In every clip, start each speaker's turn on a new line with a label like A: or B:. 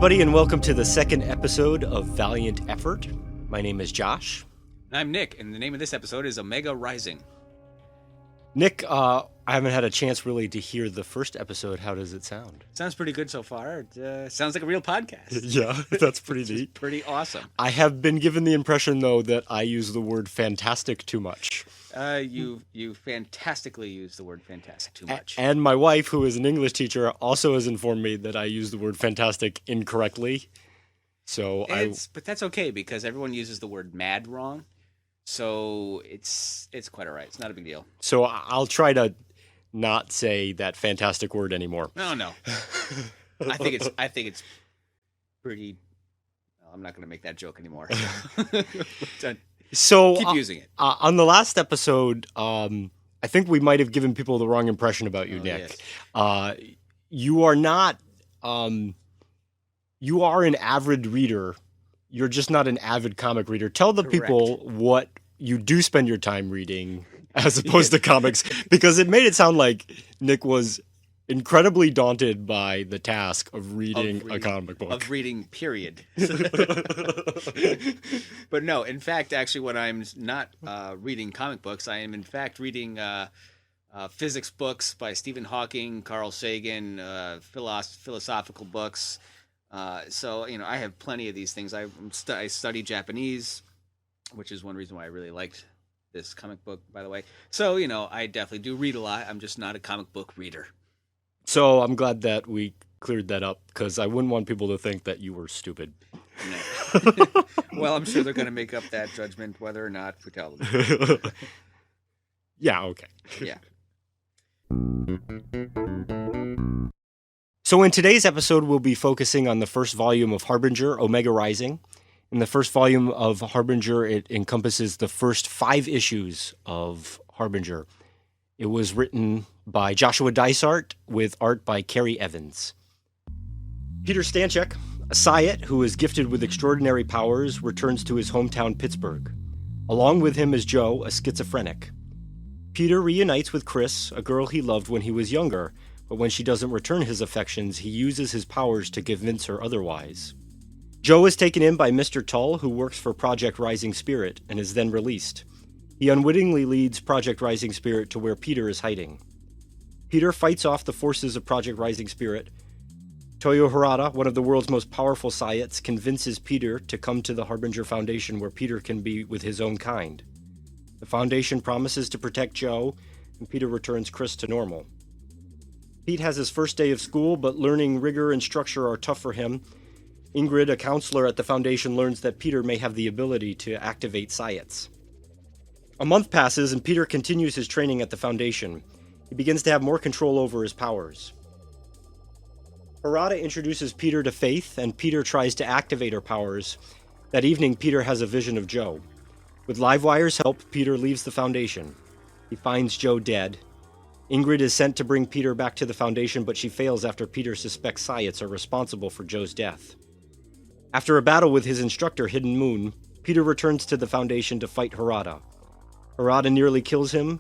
A: everybody, and welcome to the second episode of Valiant Effort. My name is Josh.
B: I'm Nick, and the name of this episode is Omega Rising.
A: Nick, I haven't had a chance really to hear the first episode. How does it sound?
B: Sounds pretty good so far. It sounds like a real podcast.
A: Yeah, that's pretty neat.
B: Pretty awesome.
A: I have been given the impression, though, that I use the word fantastic too much.
B: You fantastically use the word fantastic too much.
A: And my wife, who is an English teacher, also has informed me that I use the word fantastic incorrectly.
B: But that's okay, because everyone uses the word mad wrong. So it's quite all right. It's not a big deal.
A: So I'll try to not say that fantastic word anymore.
B: No. I think it's pretty. I'm not going to make that joke anymore.
A: So
B: keep using it.
A: On the last episode, I think we might have given people the wrong impression about you, Nick.
B: Yes.
A: You are not. You are an avid reader. You're just not an avid comic reader. Tell the
B: Correct.
A: people what you do spend your time reading as opposed to comics, because it made it sound like Nick was incredibly daunted by the task of reading a comic book.
B: Of reading, period. But no, in fact, actually, when I'm not reading comic books, I am in fact reading physics books by Stephen Hawking, Carl Sagan, philosophical books. So, I have plenty of these things. I study Japanese, which is one reason why I really liked this comic book, by the way. So, I definitely do read a lot. I'm just not a comic book reader.
A: So I'm glad that we cleared that up, because I wouldn't want people to think that you were stupid.
B: No. Well, I'm sure they're going to make up that judgment whether or not we tell them.
A: Yeah, okay.
B: Yeah.
A: So in today's episode, we'll be focusing on the first volume of Harbinger, Omega Rising. In the first volume of Harbinger, it encompasses the first 5 issues of Harbinger. It was written by Joshua Dysart with art by Carrie Evans. Peter Stanchek, a Sciot who is gifted with extraordinary powers, returns to his hometown Pittsburgh. Along with him is Joe, a schizophrenic. Peter reunites with Chris, a girl he loved when he was younger, but when she doesn't return his affections, he uses his powers to convince her otherwise. Joe is taken in by Mr. Tull, who works for Project Rising Spirit, and is then released. He unwittingly leads Project Rising Spirit to where Peter is hiding. Peter fights off the forces of Project Rising Spirit. Toyo Harada, one of the world's most powerful Sciats, convinces Peter to come to the Harbinger Foundation, where Peter can be with his own kind. The Foundation promises to protect Joe, and Peter returns Chris to normal. Pete has his first day of school, but learning rigor and structure are tough for him. Ingrid, a counselor at the Foundation, learns that Peter may have the ability to activate Sciats. A month passes, and Peter continues his training at the Foundation. He begins to have more control over his powers. Harada introduces Peter to Faith, and Peter tries to activate her powers. That evening, Peter has a vision of Joe. With Livewire's help, Peter leaves the Foundation. He finds Joe dead. Ingrid is sent to bring Peter back to the Foundation, but she fails after Peter suspects Sciats are responsible for Joe's death. After a battle with his instructor, Hidden Moon, Peter returns to the Foundation to fight Harada. Harada nearly kills him,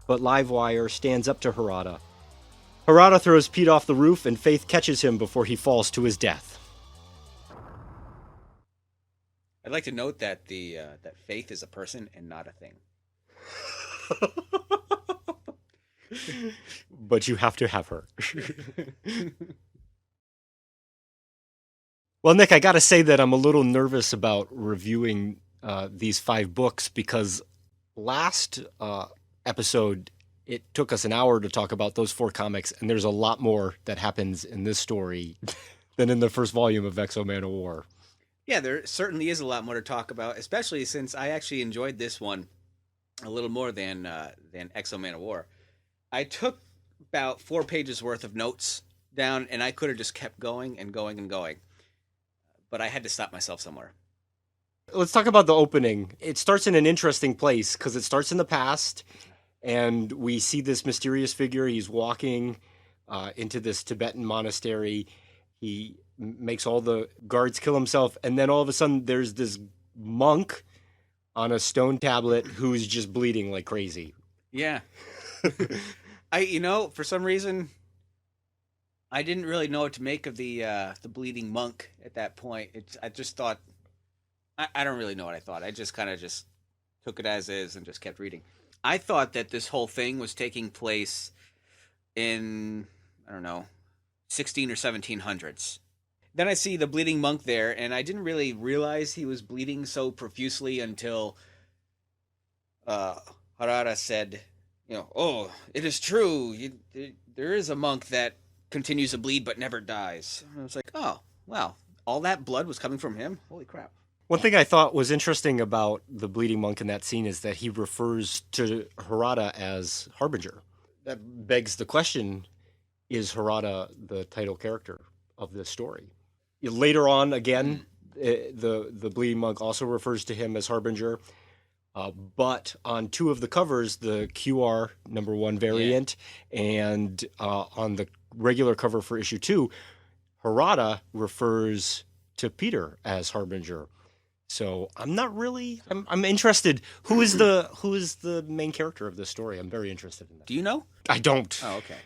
A: but Livewire stands up to Harada. Harada throws Pete off the roof, and Faith catches him before he falls to his death.
B: I'd like to note that that Faith is a person and not a thing.
A: But you have to have her. Well, Nick, I gotta say that I'm a little nervous about reviewing these 5 books, because last episode, it took us an hour to talk about those 4 comics, and there's a lot more that happens in this story than in the first volume of X-O Man of War.
B: Yeah, there certainly is a lot more to talk about, especially since I actually enjoyed this one a little more than X-O Man of War. I took about 4 pages worth of notes down, and I could have just kept going and going and going. But I had to stop myself somewhere.
A: Let's talk about the opening. It starts in an interesting place, because it starts in the past, and we see this mysterious figure. He's walking into this Tibetan monastery. He makes all the guards kill himself, and then all of a sudden there's this monk on a stone tablet who's just bleeding like crazy.
B: Yeah. For some reason, I didn't really know what to make of the bleeding monk at that point. I just thought I don't really know what I thought. I just kind of just took it as is and just kept reading. I thought that this whole thing was taking place in, I don't know, 16 or 1700s. Then I see the bleeding monk there, and I didn't really realize he was bleeding so profusely until Harada said, oh, it is true. There is a monk that continues to bleed but never dies. And I was like, oh, wow. All that blood was coming from him? Holy crap.
A: One thing I thought was interesting about the bleeding monk in that scene is that he refers to Harada as Harbinger. That begs the question, is Harada the title character of this story? Later on, again, the bleeding monk also refers to him as Harbinger. But on two of the covers, the QR #1 variant and on the regular cover for issue 2, Harada refers to Peter as Harbinger. So I'm not really. I'm interested. Who is the main character of this story? I'm very interested in that.
B: Do you know?
A: I don't.
B: Oh, okay.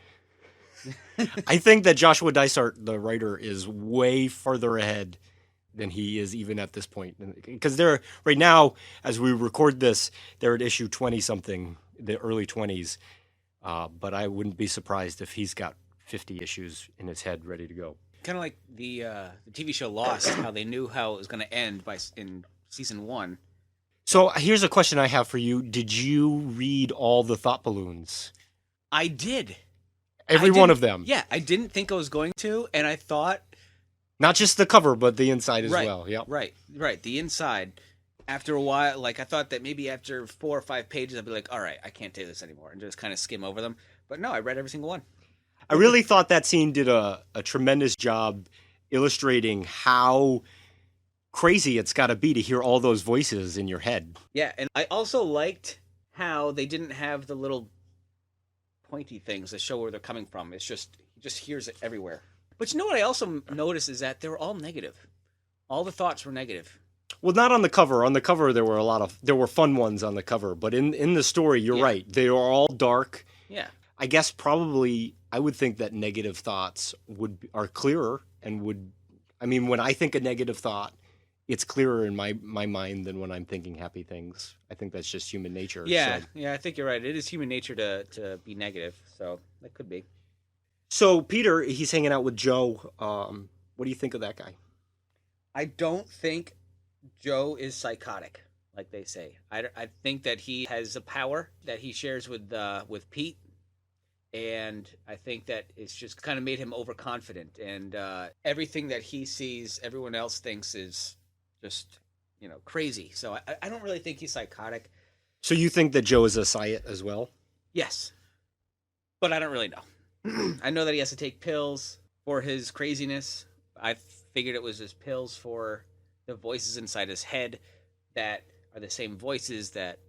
A: I think that Joshua Dysart, the writer, is way farther ahead than he is even at this point. Because they're right now, as we record this, they're at issue 20-something, the early 20s. But I wouldn't be surprised if he's got 50 issues in his head ready to go.
B: Kind of like the TV show Lost, how they knew how it was going to end in season 1.
A: So here's a question I have for you. Did you read all the Thought Balloons?
B: I did.
A: Every one of them?
B: Yeah, I didn't think I was going to, and I thought...
A: Not just the cover, but the inside as well. Yep.
B: Right. The inside. After a while, I thought that maybe after 4 or 5 pages, I'd be like, all right, I can't take this anymore, and just kind of skim over them. But no, I read every single one.
A: I really thought that scene did a tremendous job illustrating how crazy it's got to be to hear all those voices in your head.
B: Yeah, and I also liked how they didn't have the little pointy things that show where they're coming from. It's just, he just hears it everywhere. But you know what I also noticed is that they were all negative. All the thoughts were negative.
A: Well, not on the cover. On the cover, there were fun ones on the cover. But in the story, you're right. They are all dark.
B: Yeah.
A: I guess probably I would think that negative thoughts are clearer and would. I mean, when I think a negative thought, it's clearer in my mind than when I'm thinking happy things. I think that's just human nature.
B: Yeah, yeah, I think you're right. It is human nature to be negative, so that could be.
A: So Peter, he's hanging out with Joe. What do you think of that guy?
B: I don't think Joe is psychotic, like they say. I think that he has a power that he shares with Pete, and I think that it's just kind of made him overconfident, and everything that he sees, everyone else thinks is just crazy. So I don't really think he's psychotic.
A: So you think that Joe is a Sciot as well?
B: Yes, but I don't really know. I know that he has to take pills for his craziness. I figured it was his pills for the voices inside his head that are the same voices that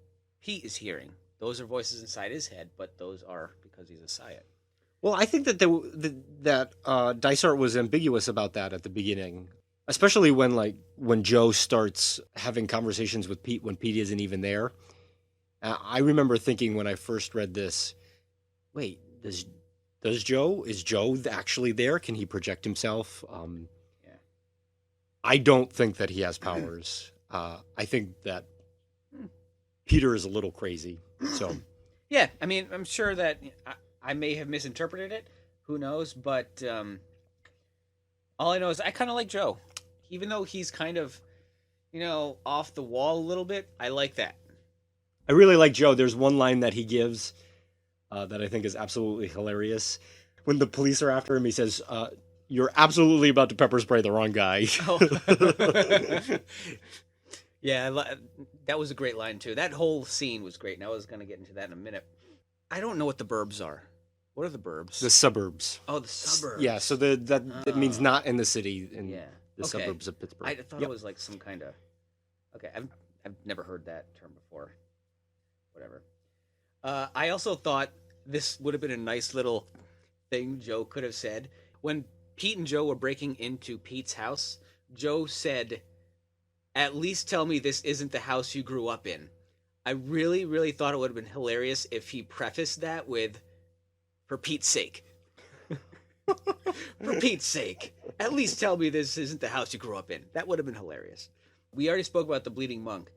B: Pete is hearing. Those are voices inside his head, but those are because he's a Sciot.
A: Well, I think that Dysart was ambiguous about that at the beginning, especially when Joe starts having conversations with Pete when Pete isn't even there. I remember thinking when I first read this, wait, is Joe actually there? Can he project himself?
B: Yeah.
A: I don't think that he has powers. I think that Peter is a little crazy. So,
B: yeah, I mean, I'm sure that I may have misinterpreted it. Who knows? But all I know is I kind of like Joe, even though he's kind of, off the wall a little bit. I like that.
A: I really like Joe. There's one line that he gives that I think is absolutely hilarious. When the police are after him, he says, "You're absolutely about to pepper spray the wrong guy."
B: Oh. Yeah, that was a great line, too. That whole scene was great, and I was going to get into that in a minute. I don't know what the burbs are. What are the burbs?
A: The suburbs.
B: Oh, the suburbs.
A: Yeah, so that means not in the city, in the suburbs of Pittsburgh.
B: I thought it was like some kind of... Okay, I've never heard that term before. Whatever. I also thought this would have been a nice little thing Joe could have said. When Pete and Joe were breaking into Pete's house, Joe said, "At least tell me this isn't the house you grew up in." I really, really thought it would have been hilarious if he prefaced that with, "For Pete's sake." For Pete's sake, at least tell me this isn't the house you grew up in. That would have been hilarious. We already spoke about the bleeding monk,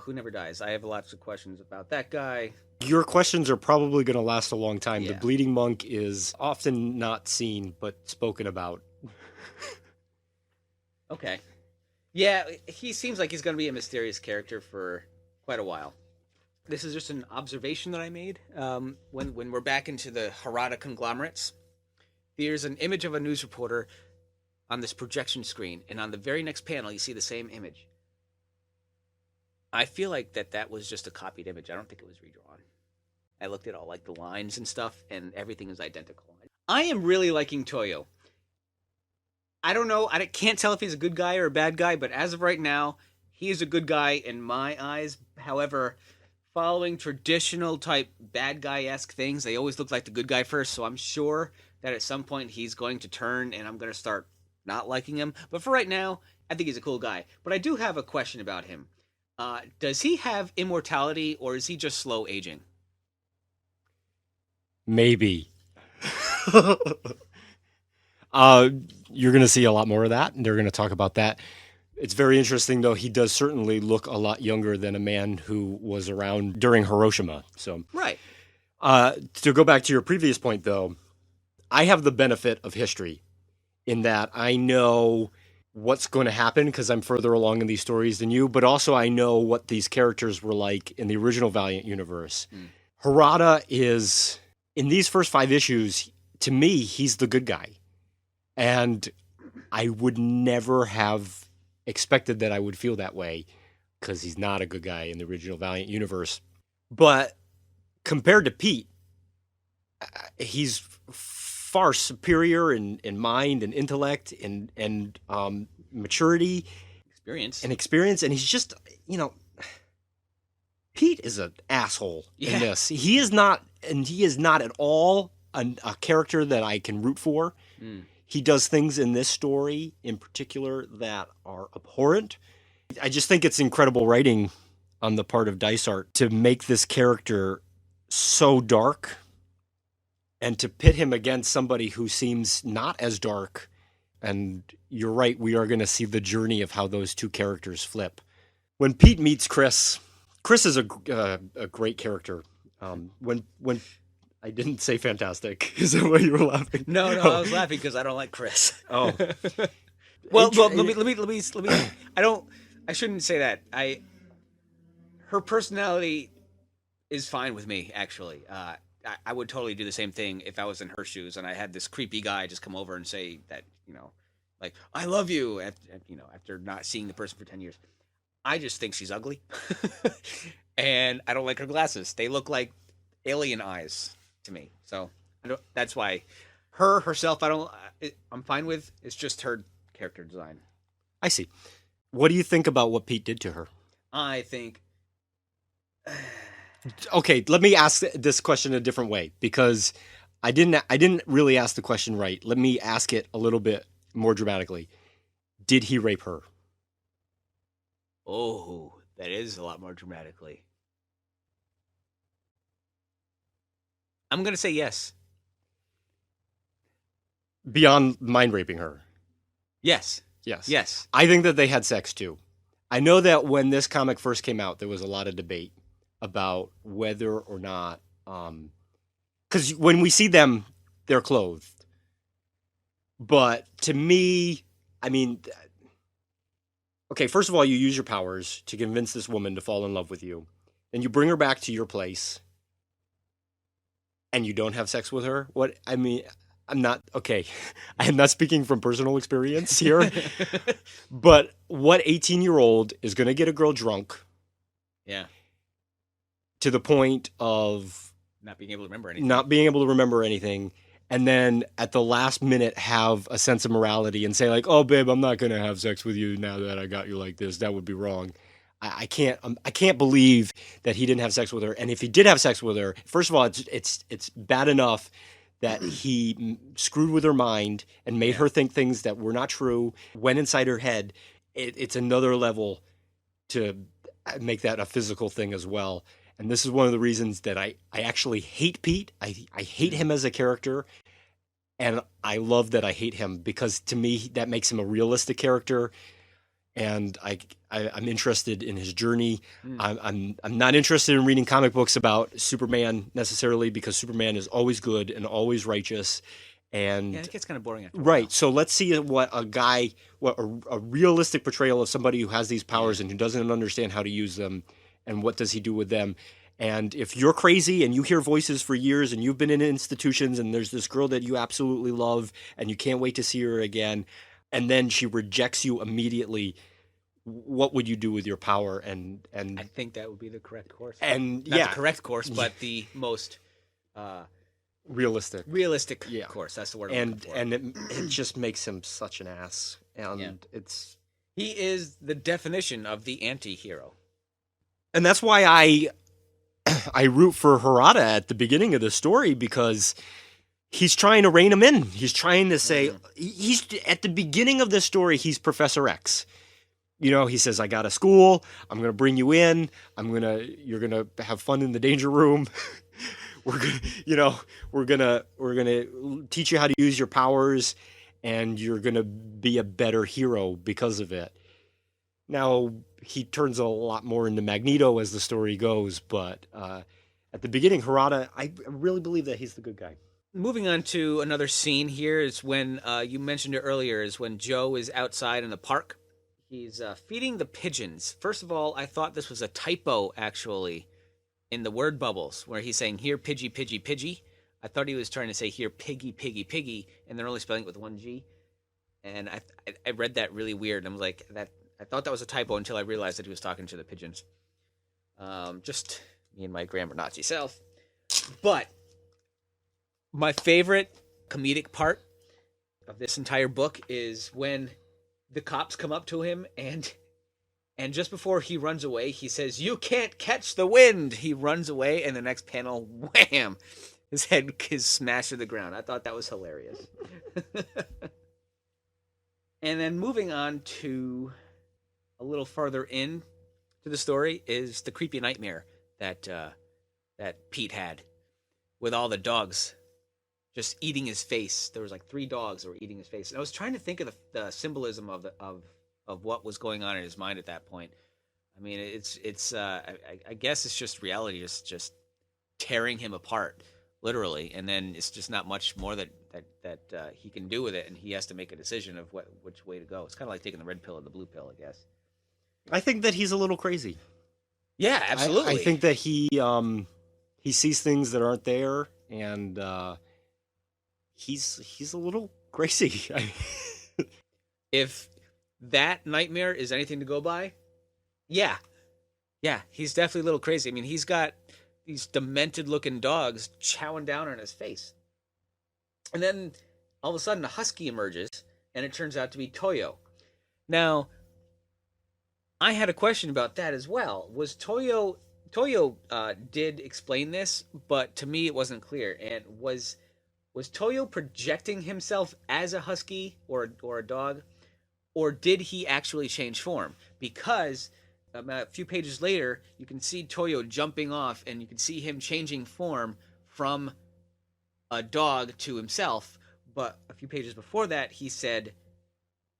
B: who never dies. I have lots of questions about that guy.
A: Your questions are probably going to last a long time.
B: Yeah.
A: The bleeding monk is often not seen, but spoken about.
B: Okay. Yeah, he seems like he's going to be a mysterious character for quite a while. This is just an observation that I made. When we're back into the Harada conglomerates, there's an image of a news reporter on this projection screen, and on the very next panel, you see the same image. I feel like that was just a copied image. I don't think it was redrawn. I looked at all like the lines and stuff, and everything is identical. I am really liking Toyo. I don't know. I can't tell if he's a good guy or a bad guy, but as of right now, he is a good guy in my eyes. However, following traditional type bad guy-esque things, they always look like the good guy first, so I'm sure that at some point he's going to turn and I'm going to start not liking him. But for right now, I think he's a cool guy. But I do have a question about him. Does he have immortality or is he just slow aging?
A: Maybe. You're going to see a lot more of that, and they're going to talk about that. It's very interesting, though. He does certainly look a lot younger than a man who was around during Hiroshima. So,
B: right.
A: To go back to your previous point, though, I have the benefit of history in that I know what's going to happen because I'm further along in these stories than you, but also I know what these characters were like in the original Valiant universe. Harada is, in these first 5 issues, to me, he's the good guy. And I would never have expected that I would feel that way because he's not a good guy in the original Valiant universe. But compared to Pete, he's far superior in mind and intellect and maturity. Experience. And he's just, Pete is an asshole in this. He is not at all a character that I can root for. He does things in this story in particular that are abhorrent. I just think it's incredible writing on the part of Dysart to make this character so dark and to pit him against somebody who seems not as dark. And you're right, we are going to see the journey of how those two characters flip. When Pete meets Chris is a great character. When I didn't say fantastic. Is that why you were laughing?
B: No, I was laughing because I don't like Chris.
A: Oh,
B: well, let me. I shouldn't say that. Her personality is fine with me. Actually, I would totally do the same thing if I was in her shoes and I had this creepy guy just come over and say that, like I love you. After not seeing the person for 10 years, I just think she's ugly, and I don't like her glasses. They look like alien eyes to me. So that's why herself I'm fine with. It's just her character design.
A: I see. What do you think about what Pete did to her?
B: I think
A: okay, let me ask this question a different way because I didn't really ask the question right. Let me ask it a little bit more dramatically. Did he rape her?
B: Oh, that is a lot more dramatically. I'm going to say yes.
A: Beyond mind raping her?
B: Yes.
A: Yes. I think that they had sex too. I know that when this comic first came out, there was a lot of debate about whether or not, because when we see them, they're clothed. But to me, I mean, okay, first of all, you use your powers to convince this woman to fall in love with you. Then you bring her back to your place. And you don't have sex with her? What? I mean, I'm not speaking from personal experience here. But what 18-year-old is going to get a girl drunk?
B: Yeah.
A: To the point of
B: not being able to remember anything. And then at the last minute have a sense of morality and say like, oh, babe, I'm not going to have sex with you now that I got you like this. That would be wrong. I can't believe that he didn't have sex with her. And if he did have sex with her, first of all, it's bad enough that he screwed with her mind and made her think things that were not true, went inside her head. It's another level to make that a physical thing as well. And this is one of the reasons that I actually hate Pete. I hate him as a character.
A: And I love that I hate him because to me that makes him a realistic character, and I'm interested in his journey. I'm not interested in reading comic books about Superman necessarily because Superman is always good and always righteous. And
B: Yeah, it gets kind of boring after a
A: right,
B: while.
A: so let's see what a realistic portrayal of somebody who has these powers and who doesn't understand how to use them, and what does he do with them. And if you're crazy and you hear voices for years and you've been in institutions and there's this girl that you absolutely love and you can't wait to see her again, and then she rejects you immediately, what would you do with your power? And
B: I think that would be the correct course.
A: and
B: Not
A: yeah,
B: the correct course, but the most
A: realistic.
B: realistic
A: Yeah.
B: course. That's the word I'm looking for.
A: And it just makes him such an ass. And
B: He is the definition of the anti-hero.
A: and that's why I root for Harada at the beginning of the story, because he's trying to rein him in. He's trying to say he's at the beginning of this story. He's Professor X. You know, he says, "I got a school. I'm going to bring you in. You're gonna have fun in the danger room. we're gonna teach you how to use your powers, and you're gonna be a better hero because of it." Now, he turns a lot more into Magneto as the story goes, but at the beginning, Harada, I really believe that he's the good guy.
B: Moving on to another scene here is when you mentioned it earlier, is when Joe is outside in the park. He's feeding the pigeons. First of all, I thought this was a typo, actually, in the word bubbles, where he's saying, "Here, pidgey, pidgey, pidgey." I thought he was trying to say, "Here, piggy, piggy, piggy," and they're only spelling it with one G. And I read that really weird. I was like, I thought that was a typo until I realized that he was talking to the pigeons. Just me and my grammar Nazi self. But my favorite comedic part of this entire book is when the cops come up to him and just before he runs away, he says, "You can't catch the wind." He runs away, and the next panel, wham, his head is smashed to the ground. I thought that was hilarious. And then moving on to a little further in to the story is the creepy nightmare that Pete had with all the dogs just eating his face. There was like 3 dogs that were eating his face, and I was trying to think of the symbolism of what was going on in his mind at that point. I mean, I guess it's just reality, just tearing him apart, literally, and then it's just not much more that he can do with it, and he has to make a decision of which way to go. It's kind of like taking the red pill or the blue pill, I guess.
A: I think that he's a little crazy.
B: Yeah, absolutely.
A: I think that he sees things that aren't there, and he's a little crazy.
B: If that nightmare is anything to go by, yeah, he's definitely a little crazy. I mean, he's got these demented-looking dogs chowing down on his face. And then, all of a sudden, a husky emerges, and it turns out to be Toyo. Now, I had a question about that as well. Was Toyo did explain this, but to me it wasn't clear. And was Toyo projecting himself as a husky or a dog, or did he actually change form? Because a few pages later, you can see Toyo jumping off, and you can see him changing form from a dog to himself. But a few pages before that, he said,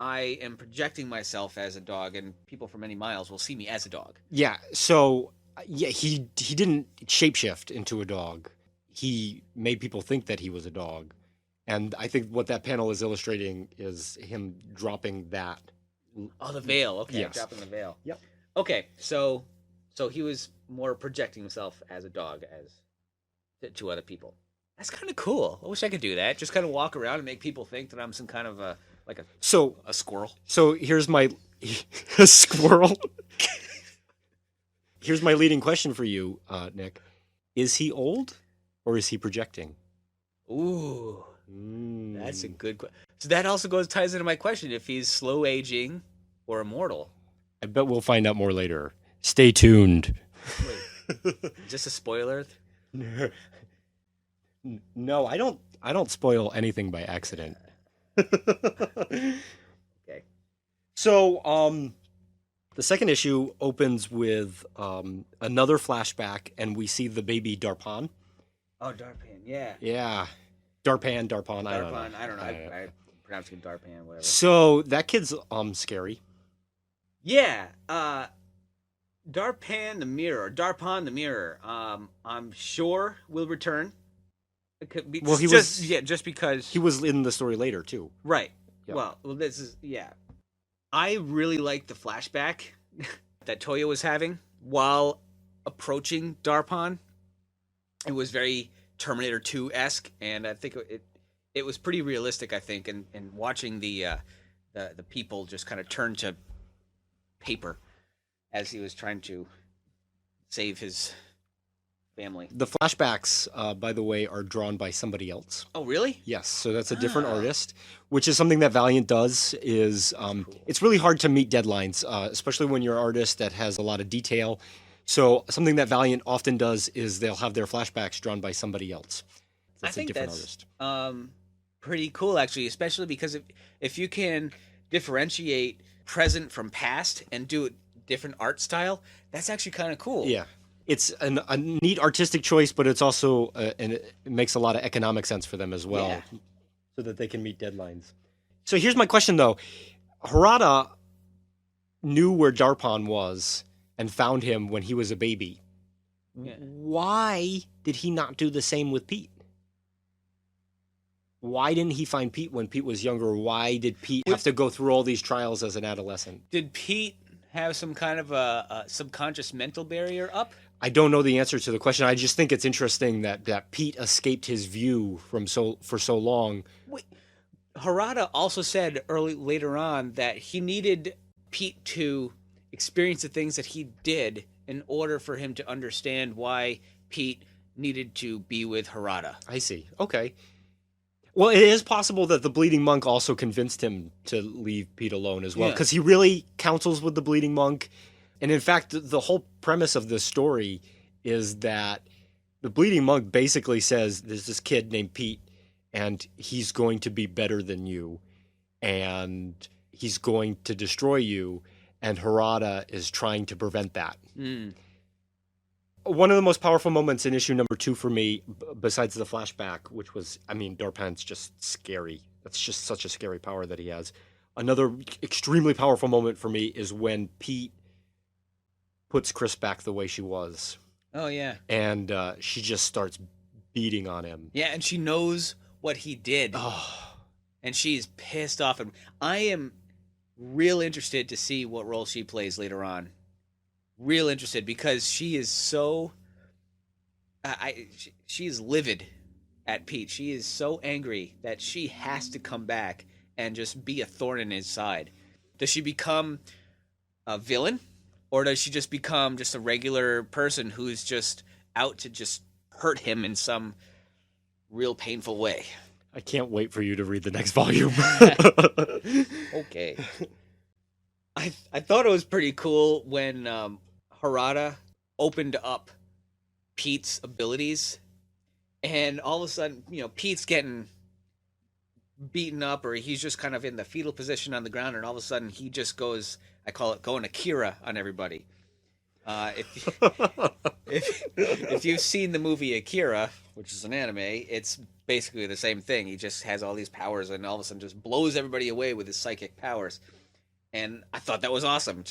B: "I am projecting myself as a dog, and people from many miles will see me as a dog."
A: Yeah. So he didn't shapeshift into a dog. He made people think that he was a dog, and I think what that panel is illustrating is him dropping that.
B: Oh, the veil. Okay,
A: yes.
B: dropping the veil.
A: Yep.
B: Okay, so he was more projecting himself as a dog to other people. That's kind of cool. I wish I could do that. Just kind of walk around and make people think that I'm some kind of a squirrel.
A: So here's my a squirrel. Here's my leading question for you, Nick. Is he old or is he projecting?
B: Ooh, that's a good question. So that also ties into my question: if he's slow aging or immortal.
A: I bet we'll find out more later. Stay tuned.
B: Wait, is this a spoiler?
A: No, I don't spoil anything by accident.
B: Okay.
A: So, the second issue opens with another flashback, and we see the baby Darpan.
B: Oh, Darpan, yeah.
A: Yeah. Darpan, I don't know.
B: Darpan. I don't know. I pronounce it Darpan, whatever.
A: So that kid's scary.
B: Yeah. Darpan the Mirror. I'm sure will return.
A: Well,
B: just because
A: he was in the story later too.
B: Right.
A: Yep.
B: Well, this is I really like the flashback that Toya was having while approaching Darpan. It was very Terminator 2-esque, and I think it was pretty realistic. I think, and watching the people just kind of turn to paper as he was trying to save his family.
A: The flashbacks, by the way, are drawn by somebody else.
B: Oh, really?
A: Yes, so that's a different artist, which is something that Valiant does. Cool. It's really hard to meet deadlines, especially when you're an artist that has a lot of detail. So something that Valiant often does is they'll have their flashbacks drawn by somebody else. That's a different artist.
B: Pretty cool, actually, especially because if you can differentiate present from past and do a different art style, that's actually kind of cool.
A: Yeah. It's a neat artistic choice, but it's also and it makes a lot of economic sense for them as well, so that they can meet deadlines. So here's my question, though. Harada knew where Darpan was and found him when he was a baby. Yeah. Why did he not do the same with Pete? Why didn't he find Pete when Pete was younger? Why did Pete have to go through all these trials as an adolescent?
B: Did Pete have some kind of a subconscious mental barrier up?
A: I don't know the answer to the question. I just think it's interesting that Pete escaped his view for so long.
B: Wait, Harada also said later on that he needed Pete to experience the things that he did in order for him to understand why Pete needed to be with Harada.
A: I see. Okay. Well, it is possible that the Bleeding Monk also convinced him to leave Pete alone as well, because he really counsels with the Bleeding Monk. And in fact, the whole premise of this story is that the Bleeding Monk basically says there's this kid named Pete, and he's going to be better than you, and he's going to destroy you, and Harada is trying to prevent that.
B: Mm.
A: One of the most powerful moments in issue number 2 for me, besides the flashback, which was, Darpan's just scary. That's just such a scary power that he has. Another extremely powerful moment for me is when Pete puts Chris back the way she was.
B: Oh, yeah.
A: And she just starts beating on him.
B: Yeah, and she knows what he did.
A: Oh.
B: And she's pissed off. And I am real interested to see what role she plays later on. Real interested, because she is so... she is livid at Pete. She is so angry that she has to come back and just be a thorn in his side. Does she become a villain? Or does she just become just a regular person who's just out to just hurt him in some real painful way?
A: I can't wait for you to read the next volume.
B: Okay. I thought it was pretty cool when Harada opened up Pete's abilities, and all of a sudden, Pete's getting beaten up, or he's just kind of in the fetal position on the ground, and all of a sudden he just goes, I call it going Akira on everybody. If you've seen the movie Akira, which is an anime, it's basically the same thing. He just has all these powers and all of a sudden just blows everybody away with his psychic powers. And I thought that was awesome.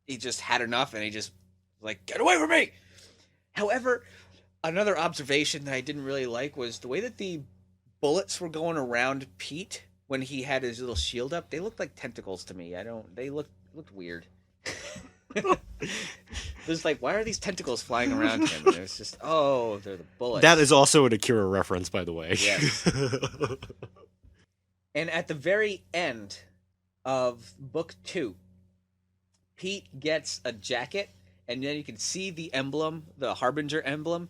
B: He just had enough, and he just like, get away from me! However, another observation that I didn't really like was the way that the bullets were going around Pete when he had his little shield up. They looked like tentacles to me. They looked weird. It was like, why are these tentacles flying around him? And it was just, they're the bullets.
A: That is also an Akira reference, by the way.
B: Yes. And at the very end of book 2, Pete gets a jacket, and then you can see the emblem, the Harbinger emblem,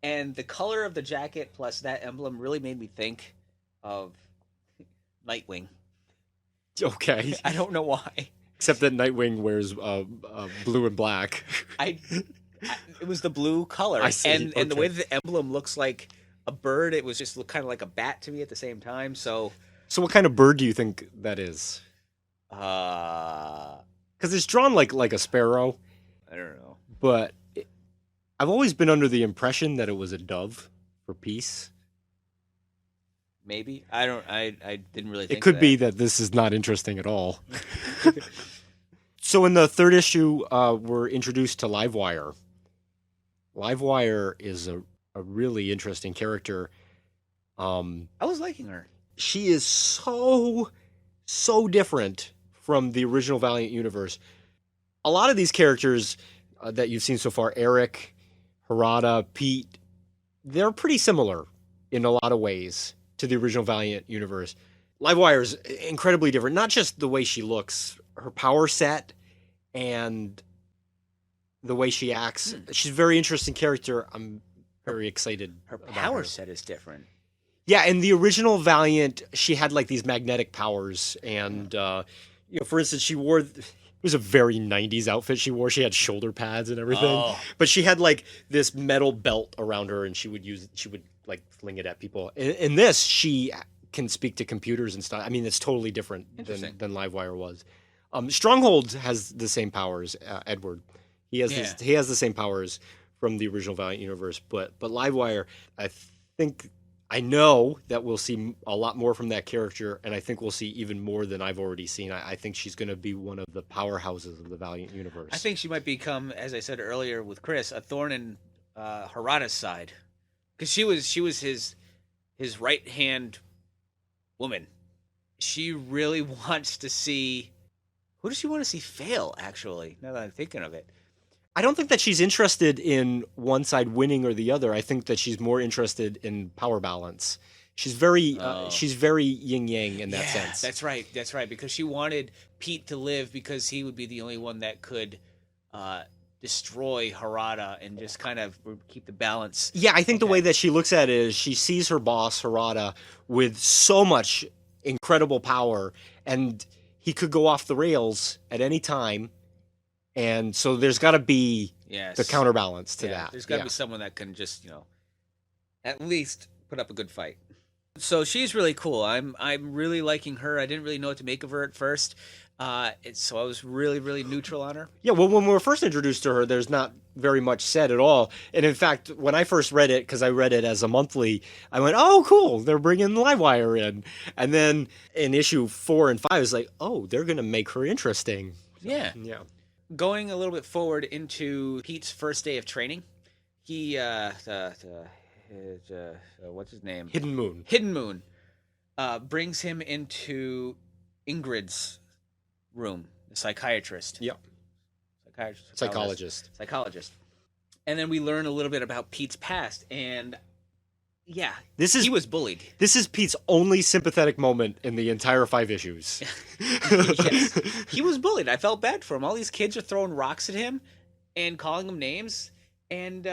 B: and the color of the jacket plus that emblem really made me think of Nightwing.
A: Okay.
B: I don't know why.
A: Except that Nightwing wears blue and black.
B: It was the blue color.
A: I see.
B: And the way that the emblem looks like a bird, it was just kind of like a bat to me at the same time. So
A: what kind of bird do you think that is? Because it's drawn like a sparrow.
B: I don't know.
A: But I've always been under the impression that it was a dove for peace.
B: Maybe I don't. I didn't really think
A: It could
B: of
A: be
B: that.
A: that this is not interesting at all. So in the third issue, we're introduced to Livewire. Livewire is a really interesting character.
B: I was liking her.
A: She is so different from the original Valiant universe. A lot of these characters that you've seen so far, Eric, Harada, Pete, they're pretty similar in a lot of ways to the original Valiant universe. Livewire is incredibly different, not just the way she looks, her power set, and the way she acts. She's a very interesting character. I'm very excited.
B: Her
A: about
B: power
A: her.
B: set is different.
A: Yeah, in the original Valiant, she had like these magnetic powers, and for instance, she wore. It was a very 90s outfit she wore. She had shoulder pads and everything.
B: Oh.
A: But she had like this metal belt around her and she would like fling it at people. In this, she can speak to computers and stuff. I mean, it's totally different than Livewire was. Stronghold has the same powers, Edward. He has he has the same powers from the original Valiant universe, but Livewire, I know that we'll see a lot more from that character, and I think we'll see even more than I've already seen. I think she's going to be one of the powerhouses of the Valiant universe.
B: I think she might become, as I said earlier with Chris, a thorn in Harada's side, because she was his right hand woman. She really wants to see. Who does she want to see fail? Actually, now that I'm thinking of it.
A: I don't think that she's interested in one side winning or the other. I think that she's more interested in power balance. She's very yin yang in that sense.
B: That's right. That's right. Because she wanted Pete to live because he would be the only one that could destroy Harada and just kind of keep the balance.
A: Yeah, I think the way that she looks at it is she sees her boss Harada with so much incredible power, and he could go off the rails at any time. And so there's got to be the counterbalance to that.
B: There's got to be someone that can just, at least put up a good fight. So she's really cool. I'm really liking her. I didn't really know what to make of her at first. So I was really, really neutral on her.
A: Yeah, well, when we were first introduced to her, there's not very much said at all. And in fact, when I first read it, because I read it as a monthly, I went, oh, cool, they're bringing Livewire in. And then in issue 4 and 5, I was like, oh, they're going to make her interesting.
B: Yeah.
A: Yeah.
B: Going a little bit forward into Pete's first day of training, he what's his name?
A: Hidden
B: Moon brings him into Ingrid's room, the psychiatrist.
A: Yep. Psychologist.
B: And then we learn a little bit about Pete's past, and yeah,
A: he
B: was bullied.
A: This is Pete's only sympathetic moment in the entire 5 issues.
B: Yes. He was bullied. I felt bad for him. All these kids are throwing rocks at him and calling him names. And,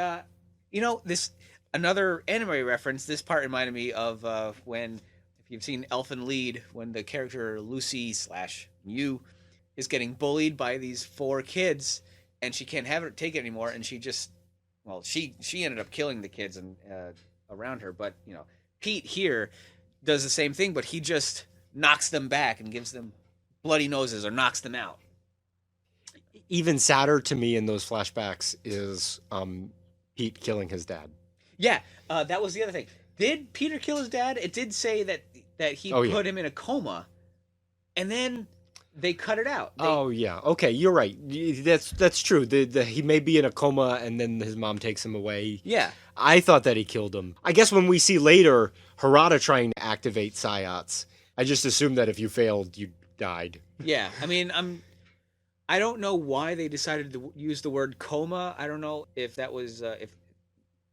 B: this another anime reference, this part reminded me of when, if you've seen Elfen Lied, when the character Lucy/Mew is getting bullied by these 4 kids, and she can't take it anymore, and she just, she ended up killing the kids and around her, but Pete here does the same thing, but he just knocks them back and gives them bloody noses or knocks them out.
A: Even sadder to me in those flashbacks is Pete killing his dad.
B: Yeah, that was the other thing. Did Peter kill his dad? It did say that he put him in a coma, and then they cut it out.
A: Okay, you're right. That's true. He may be in a coma, and then his mom takes him away.
B: Yeah.
A: I thought that he killed him. I guess when we see later Harada trying to activate Psiots, I just assumed that if you failed, you died.
B: Yeah, I mean, I don't know why they decided to use the word coma. I don't know if that was if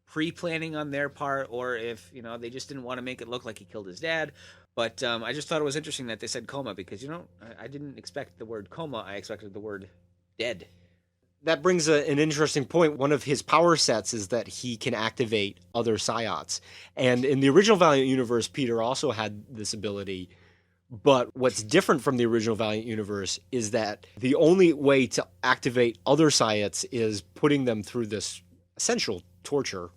B: pre-planning on their part, or if they just didn't want to make it look like he killed his dad. But I just thought it was interesting that they said coma, because I didn't expect the word coma. I expected the word dead.
A: That brings an interesting point. One of his power sets is that he can activate other Psiots. And in the original Valiant universe, Peter also had this ability. But what's different from the original Valiant universe is that the only way to activate other Psiots is putting them through this essential torture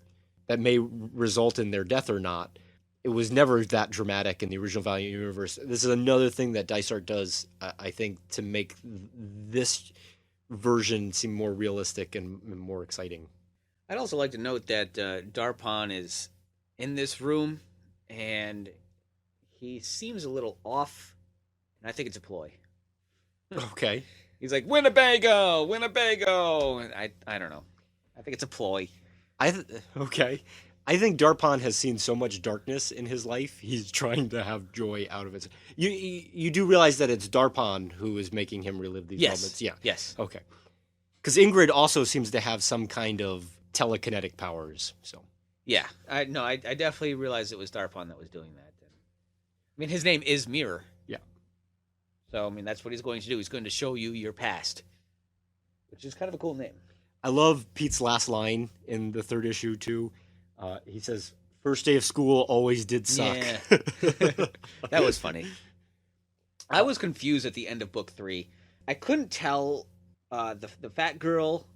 A: that may result in their death or not. It was never that dramatic in the original Valiant universe. This is another thing that Dysart does, I think, to make this version seem more realistic and more exciting.
B: I'd also like to note that Darpon is in this room, and he seems a little off, and I think it's a ploy.
A: Okay.
B: He's like, Winnebago, Winnebago. And I don't know. I think it's a ploy.
A: Okay. I think Darpon has seen so much darkness in his life. He's trying to have joy out of it. You do realize that it's Darpon who is making him relive these moments? Yeah.
B: Yes.
A: Okay. Because Ingrid also seems to have some kind of telekinetic powers. So.
B: Yeah. I definitely realized it was Darpon that was doing that. I mean, his name is Mirror.
A: Yeah.
B: So, I mean, that's what he's going to do. He's going to show you your past, which is kind of a cool name.
A: I love Pete's last line in the third issue, too. He says, "First day of school always did suck."
B: Yeah. That was funny. I was confused at the end of book 3. I couldn't tell the fat girl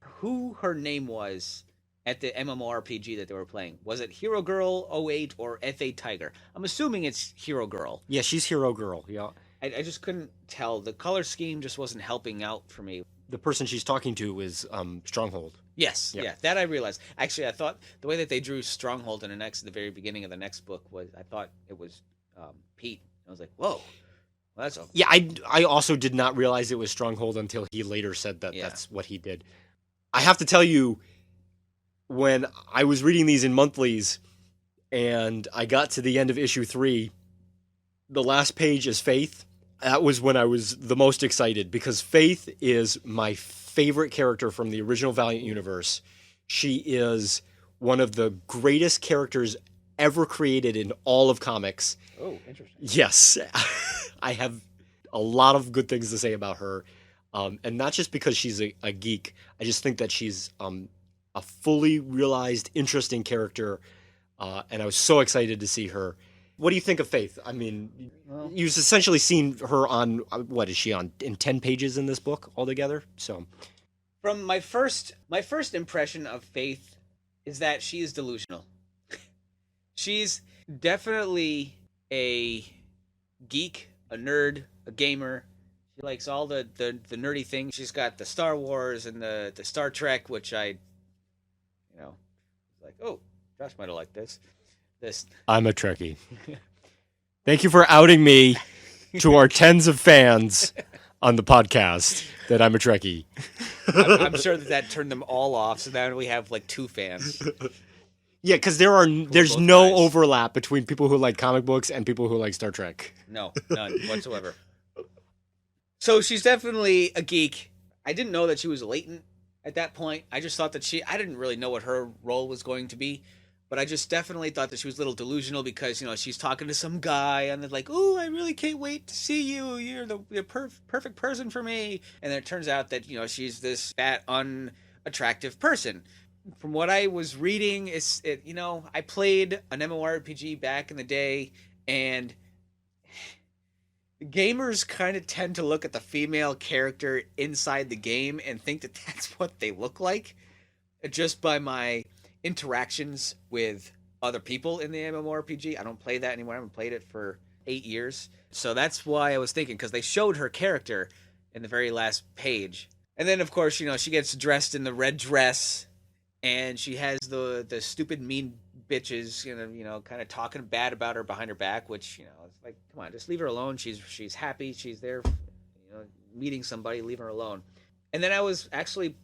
B: who her name was at the MMORPG that they were playing. Was it Hero Girl 08 or FA Tiger? I'm assuming it's Hero Girl.
A: Yeah, she's Hero Girl. Yeah.
B: I just couldn't tell. The color scheme just wasn't helping out for me.
A: The person she's talking to is Stronghold.
B: Yes,
A: Yep.
B: yeah, that I realized. Actually, I thought the way that they drew Stronghold in the very beginning of the next book was, I thought it was Pete. I was like, whoa, well, that's a...
A: Yeah, I also did not realize it was Stronghold until he later said that that's what he did. I have to tell you, when I was reading these in monthlies and I got to the end of issue 3, the last page is Faith. That was when I was the most excited, because Faith is my favorite character from the original Valiant universe. She is one of the greatest characters ever created in all of comics.
B: Oh, interesting.
A: Yes. I have a lot of good things to say about her. And not just because she's a geek. I just think that she's a fully realized, interesting character. And I was so excited to see her. What do you think of Faith? I mean, you've essentially seen her on, what is she on, in 10 pages in this book altogether? So,
B: from my first impression of Faith is that she is delusional. She's definitely a geek, a nerd, a gamer. She likes all the nerdy things. She's got the Star Wars and the Star Trek, which I, like, oh, Josh might have liked this.
A: I'm a Trekkie. Thank you for outing me to our tens of fans on the podcast that I'm a Trekkie.
B: I'm sure that turned them all off, so now we have like 2 fans.
A: Yeah, because there's no overlap between people who like comic books and people who like Star Trek.
B: No, none whatsoever. So she's definitely a geek. I didn't know that she was latent at that point. I just thought that I didn't really know what her role was going to be. But I just definitely thought that she was a little delusional because, she's talking to some guy and they're like, "Oh, I really can't wait to see you. You're the perfect person for me." And then it turns out that, she's this fat, unattractive person. From what I was reading, I played an MMORPG back in the day, and gamers kind of tend to look at the female character inside the game and think that that's what they look like, just by my interactions with other people in the MMORPG. I don't play that anymore. I haven't played it for 8 years. So that's why I was thinking, because they showed her character in the very last page. And then, of course, she gets dressed in the red dress, and she has the stupid mean bitches, kind of talking bad about her behind her back, which, it's like, come on, just leave her alone. She's happy. She's there, meeting somebody. Leave her alone. And then I was actually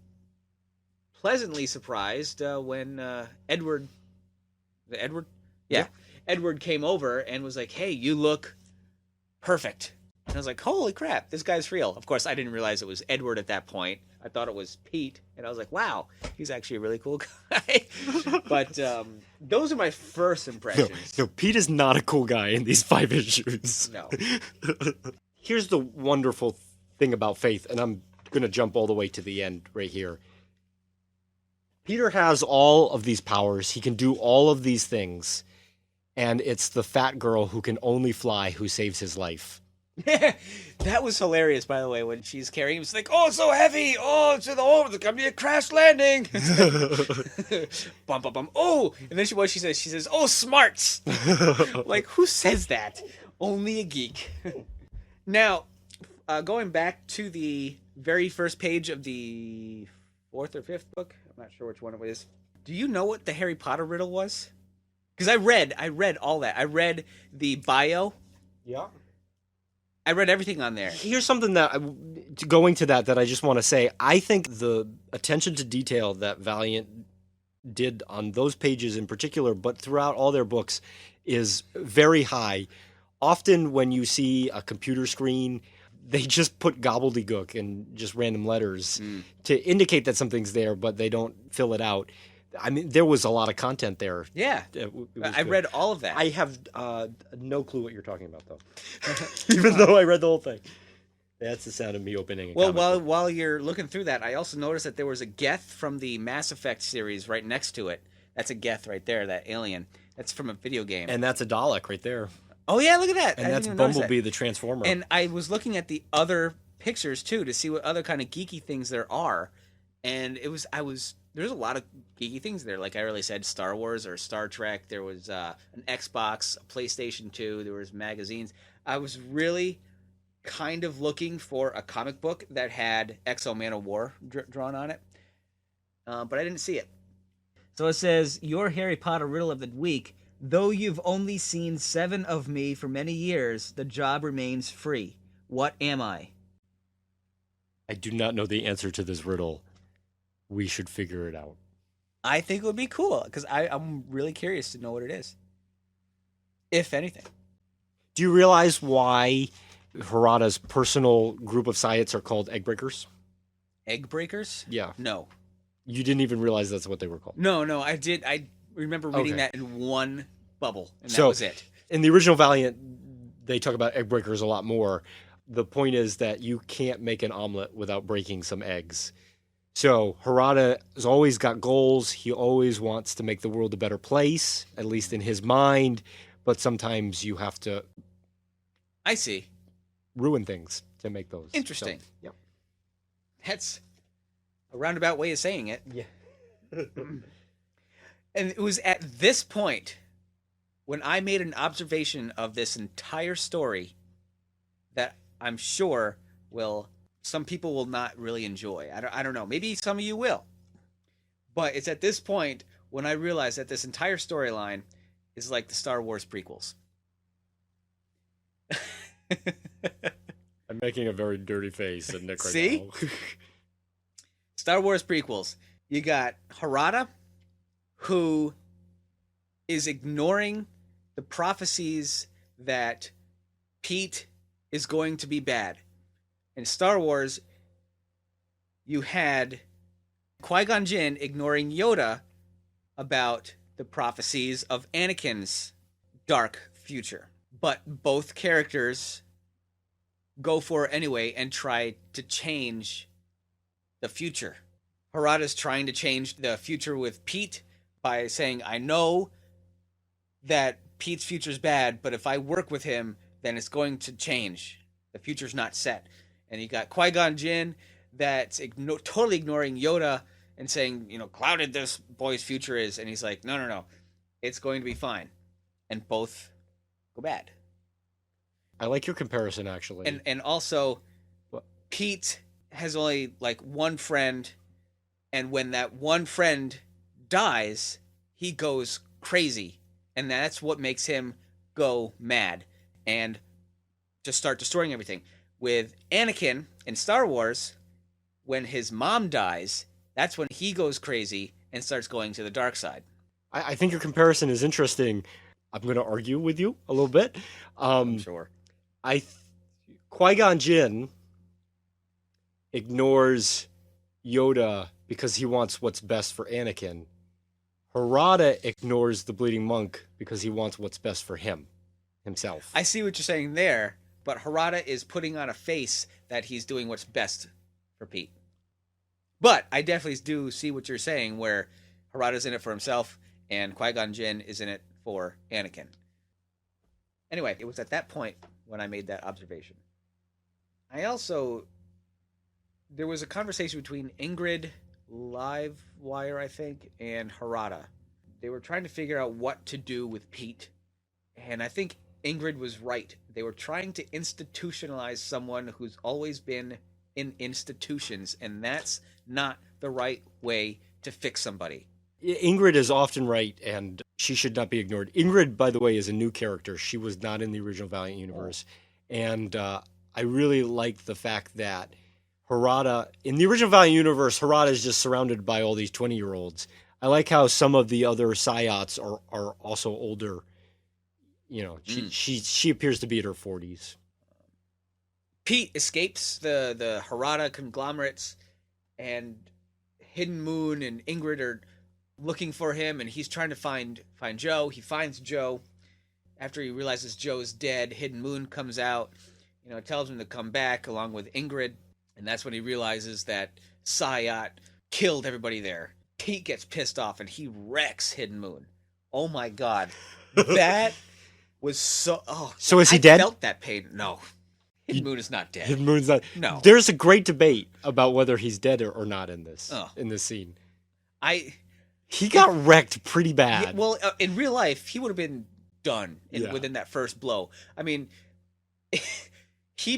B: pleasantly surprised when Edward came over and was like, "Hey, you look perfect." And I was like, "Holy crap, this guy's real." Of course, I didn't realize it was Edward at that point. I thought it was Pete, and I was like, "Wow, he's actually a really cool guy." But those are my first impressions.
A: No, Pete is not a cool guy in these 5 issues.
B: No.
A: Here's the wonderful thing about Faith, and I'm going to jump all the way to the end right here. Peter has all of these powers. He can do all of these things. And it's the fat girl who can only fly who saves his life.
B: That was hilarious, by the way, when she's carrying him. It's like, "Oh, it's so heavy. Oh, it's going to be a crash landing." Bum, bum, bum. Oh, and then she says, "Oh, smarts." Like, who says that? Only a geek. Now, going back to the very first page of the 4th or 5th book, I'm not sure which one it was. Do you know what the Harry Potter riddle was? Because I read all that. I read the bio.
A: Yeah.
B: I read everything on there.
A: Here's something that, going to that I just want to say. I think the attention to detail that Valiant did on those pages in particular, but throughout all their books, is very high. Often when you see a computer screen, they just put gobbledygook and just random letters to indicate that something's there, but they don't fill it out. I mean, there was a lot of content there.
B: Yeah. I read all of that.
A: I have no clue what you're talking about, though. Even though I read the whole thing. That's the sound of me opening a comic book.
B: While you're looking through that, I also noticed that there was a Geth from the Mass Effect series right next to it. That's a Geth right there, that alien. That's from a video game.
A: And that's a Dalek right there.
B: Oh, yeah, look at that.
A: And that's Bumblebee the Transformer.
B: And I was looking at the other pictures, too, to see what other kind of geeky things there are. And there's a lot of geeky things there. Like I already said, Star Wars or Star Trek. There was an Xbox, a PlayStation 2. There was magazines. I was really kind of looking for a comic book that had Exo Man of War drawn on it. But I didn't see it. So it says, your Harry Potter riddle of the week. Though you've only seen 7 of me for many years, the job remains free. What am I?
A: I do not know the answer to this riddle. We should figure it out.
B: I think it would be cool, because I'm really curious to know what it is. If anything.
A: Do you realize why Harada's personal group of science are called egg breakers?
B: Egg breakers?
A: Yeah.
B: No.
A: You didn't even realize that's what they were called?
B: No, I did. I remember reading that in one bubble, and that
A: so,
B: was it.
A: In the original Valiant, they talk about egg breakers a lot more. The point is that you can't make an omelet without breaking some eggs. So Harada has always got goals. He always wants to make the world a better place, at least in his mind. But sometimes you have to...
B: I see.
A: Ruin things to make those.
B: Interesting.
A: So, yep.
B: That's a roundabout way of saying it.
A: Yeah.
B: And it was at this point when I made an observation of this entire story that I'm sure some people will not really enjoy. I don't know. Maybe some of you will. But it's at this point when I realized that this entire storyline is like the Star Wars prequels.
A: I'm making a very dirty face at Nick right
B: See?
A: now.
B: Star Wars prequels. You got Harada, who is ignoring the prophecies that Pete is going to be bad. In Star Wars, you had Qui-Gon Jinn ignoring Yoda about the prophecies of Anakin's dark future. But both characters go for it anyway and try to change the future. Harada's trying to change the future with Pete by saying, I know that Pete's future's bad, but if I work with him, then it's going to change. The future's not set. And you got Qui-Gon Jinn that's totally ignoring Yoda and saying, clouded this boy's future is. And he's like, no, it's going to be fine. And both go bad.
A: I like your comparison, actually.
B: And also, Pete has only one friend, and when that one friend dies, he goes crazy, and that's what makes him go mad and just start destroying everything. With Anakin in Star Wars, when his mom dies, that's when he goes crazy and starts going to the dark side.
A: I think your comparison is interesting. I'm going to argue with you a little bit.
B: I'm sure.
A: Qui-Gon Jinn ignores Yoda because he wants what's best for Anakin. Harada ignores the bleeding monk because he wants what's best for himself.
B: I see what you're saying there, but Harada is putting on a face that he's doing what's best for Pete. But I definitely do see what you're saying, where Harada's in it for himself and Qui-Gon Jinn is in it for Anakin. Anyway, it was at that point when I made that observation. There was a conversation between Ingrid Livewire, I think, and Harada. They were trying to figure out what to do with Pete. And I think Ingrid was right. They were trying to institutionalize someone who's always been in institutions, and that's not the right way to fix somebody.
A: Ingrid is often right, and she should not be ignored. Ingrid, by the way, is a new character. She was not in the original Valiant universe. And I really like the fact that Harada, in the original Valiant universe, Harada is just surrounded by all these 20-year-olds. I like how some of the other Psyots are also older. You know, she appears to be in her 40s.
B: Pete escapes the Harada conglomerates, and Hidden Moon and Ingrid are looking for him, and he's trying to find Joe. He finds Joe. After he realizes Joe's dead, Hidden Moon comes out, tells him to come back along with Ingrid, and that's when he realizes that Psyot killed everybody there. Pete gets pissed off, and he wrecks Hidden Moon. Oh my god. That was so... Oh,
A: so is he dead?
B: I felt that pain. No. Hidden Moon is not dead.
A: Hidden Moon's not...
B: No.
A: There's a great debate about whether he's dead or not in this scene. He got wrecked pretty bad.
B: Yeah, well, in real life, he would have been done within that first blow. I mean, he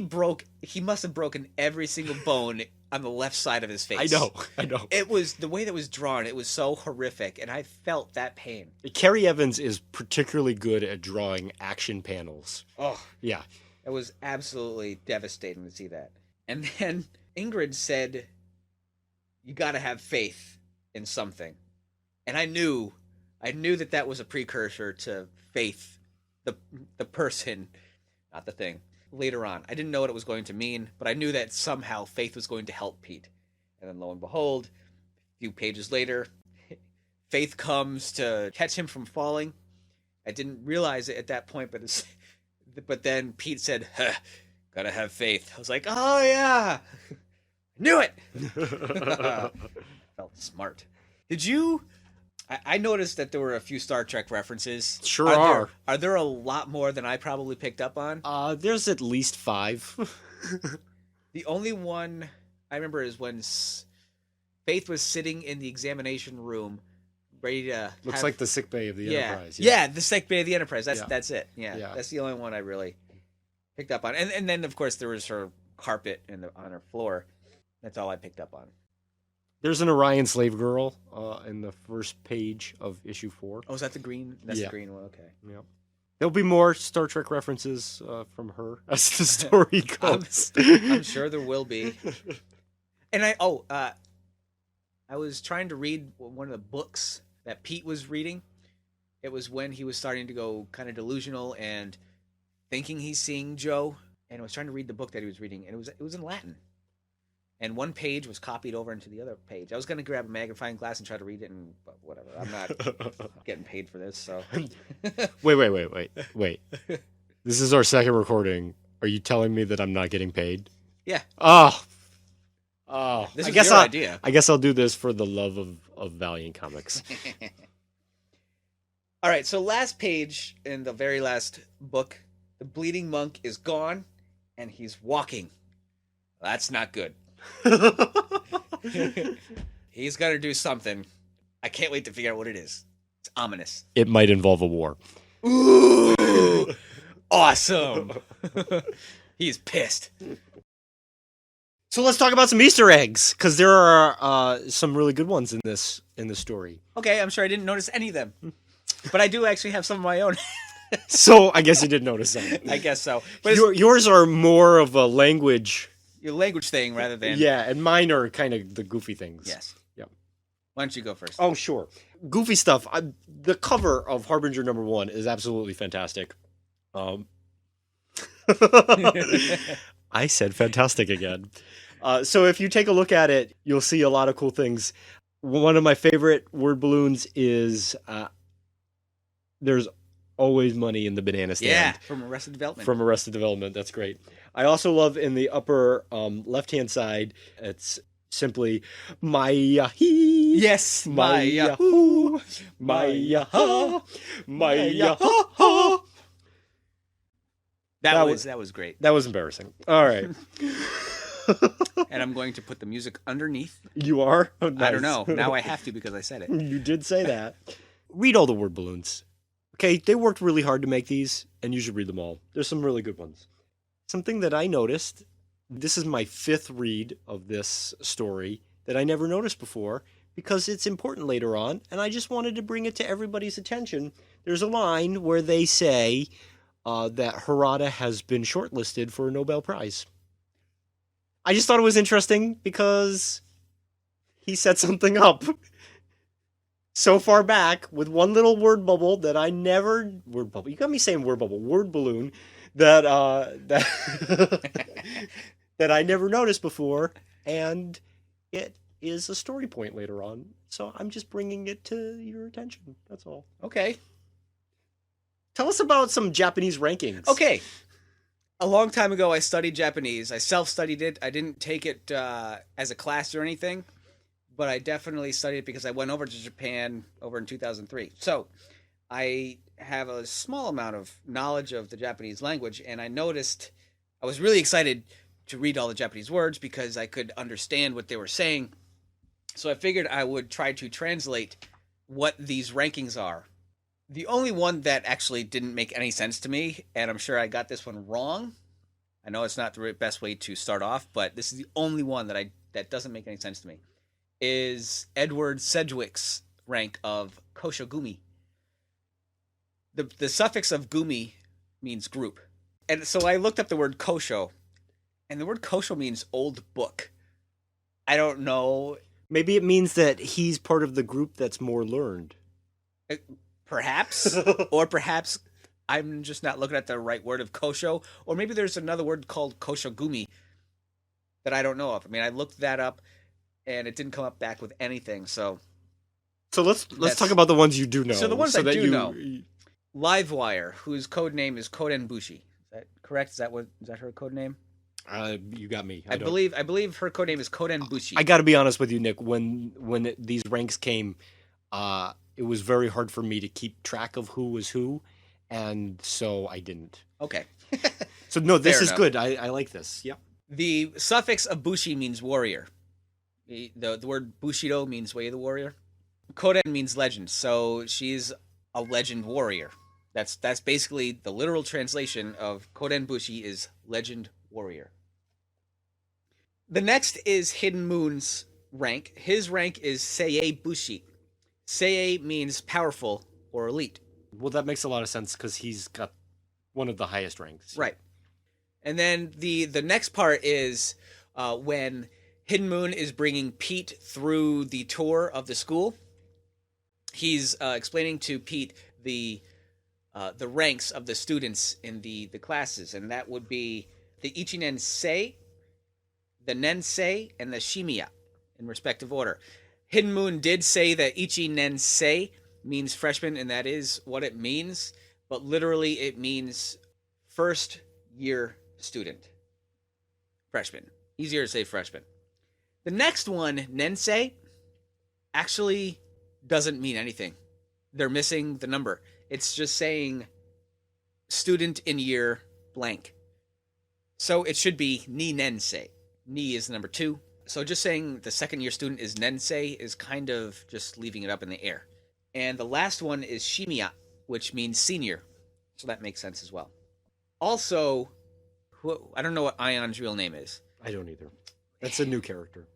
B: must have broken every single bone on the left side of his face.
A: I know.
B: It was the way that was drawn. It was so horrific, and I felt that pain.
A: Cary Evans is particularly good at drawing action panels.
B: Oh,
A: yeah.
B: It was absolutely devastating to see that. And then Ingrid said, "You got to have faith in something." And I knew that was a precursor to faith, the person, not the thing. Later on, I didn't know what it was going to mean, but I knew that somehow faith was going to help Pete. And then lo and behold, a few pages later, faith comes to catch him from falling. I didn't realize it at that point, but then Pete said, "Gotta have faith." I was like, "Oh yeah, knew it." Felt smart. Did you? I noticed that there were a few Star Trek references.
A: Sure are.
B: Are there a lot more than I probably picked up on?
A: There's at least 5.
B: The only one I remember is when Faith was sitting in the examination room, ready to...
A: Looks like the sickbay of the Enterprise.
B: Yeah, the sickbay of the Enterprise. That's it. Yeah, that's the only one I really picked up on. And then, of course, there was her carpet on her floor. That's all I picked up on.
A: There's an Orion slave girl in the first page of issue 4.
B: Oh, is that the green? That's the green one. Okay.
A: Yeah. There'll be more Star Trek references from her as the story goes.
B: I'm sure there will be. And I was trying to read one of the books that Pete was reading. It was when he was starting to go kind of delusional and thinking he's seeing Joe. And I was trying to read the book that he was reading, and it was in Latin. And one page was copied over into the other page. I was going to grab a magnifying glass and try to read it, but whatever. I'm not getting paid for this, so.
A: Wait. This is our second recording. Are you telling me that I'm not getting paid?
B: Yeah.
A: Oh.
B: This is your idea.
A: I guess I'll do this for the love of Valiant comics.
B: All right, so last page in the very last book, the bleeding monk is gone, and he's walking. That's not good. He's got to do something. I can't wait to figure out what it is. It's ominous.
A: It might involve a war.
B: Ooh, awesome. He's pissed.
A: So let's talk about some Easter eggs, because there are some really good ones in this story.
B: Okay, I'm sure I didn't notice any of them, but I do actually have some of my own.
A: So I guess you did notice them.
B: I guess so. But
A: yours are more of a language.
B: Your language thing rather than...
A: Yeah, and mine are kind of the goofy things.
B: Yes.
A: Yep.
B: Why don't you go first?
A: Oh, sure. Goofy stuff. The cover of Harbinger #1 is absolutely fantastic. I said fantastic again. So if you take a look at it, you'll see a lot of cool things. One of my favorite word balloons is there's always money in the banana stand.
B: Yeah, from Arrested Development.
A: From Arrested Development. That's great. I also love in the upper left-hand side, it's simply Maya-hee.
B: Yes,
A: Maya-hoo. Maya-ha. Maya-ha-ha.
B: That was great.
A: That was embarrassing. All right.
B: And I'm going to put the music underneath.
A: You are? Oh, nice.
B: I don't know. Now I have to because I said it.
A: You did say that. Read all the word balloons. Okay, they worked really hard to make these, and you should read them all. There's some really good ones. Something that I noticed, this is my 5th read of this story that I never noticed before, because it's important later on, and I just wanted to bring it to everybody's attention. There's a line where they say that Harada has been shortlisted for a Nobel Prize. I just thought it was interesting because he set something up so far back with one little word bubble that I never word bubble. You got me saying word bubble, word balloon that that that I never noticed before, and it is a story point later on. So I'm just bringing it to your attention. That's all.
B: Okay.
A: Tell us about some Japanese rankings.
B: Okay. A long time ago, I studied Japanese. I self-studied it. I didn't take it as a class or anything, but I definitely studied it because I went over to Japan over in 2003. So I have a small amount of knowledge of the Japanese language, and I noticed I was really excited to read all the Japanese words because I could understand what they were saying. So I figured I would try to translate what these rankings are. The only one that actually didn't make any sense to me, and I'm sure I got this one wrong. I know it's not the best way to start off, but this is the only one that doesn't make any sense to me, is Edward Sedgwick's rank of Koshogumi. The suffix of gumi means group. And so I looked up the word kosho, and the word kosho means old book. I don't know.
A: Maybe it means that he's part of the group that's more learned.
B: Perhaps. Or perhaps I'm just not looking at the right word of kosho. Or maybe there's another word called koshogumi that I don't know of. I mean, I looked that up, and it didn't come up back with anything. So
A: let's talk about the ones you do know.
B: So the ones I do know. Livewire, whose code name is Koden Bushi. Is that correct? Is that her code name?
A: You got me.
B: I believe her code name is Koden Bushi.
A: I got to be honest with you, Nick. When these ranks came, it was very hard for me to keep track of who was who, and so I didn't.
B: Okay.
A: So no, this is good. I like this. Yep.
B: The suffix of Bushi means warrior. The word Bushido means way of the warrior. Koden means legend, so she's a legend warrior. That's basically the literal translation of Koden Bushi is legend warrior. The next is Hidden Moon's rank. His rank is Seiei Bushi. Seiei means powerful or elite.
A: Well, that makes a lot of sense because he's got one of the highest ranks.
B: Right. And then the next part is when Hidden Moon is bringing Pete through the tour of the school. He's explaining to Pete the ranks of the students in the classes, and that would be the Ichinen Sei, the Nensei, and the Shimiya in respective order. Hidden Moon did say that Ichinen Sei means freshman, and that is what it means, but literally it means first year student. Freshman. Easier to say freshman. The next one, Nensei, actually doesn't mean anything. They're missing the number. It's just saying student in year blank. So it should be Ni Nensei. Ni is the number 2. So just saying the second year student is Nensei is kind of just leaving it up in the air. And the last one is Shimiya, which means senior. So that makes sense as well. Also, I don't know what Ion's real name is.
A: I don't either. That's a new character.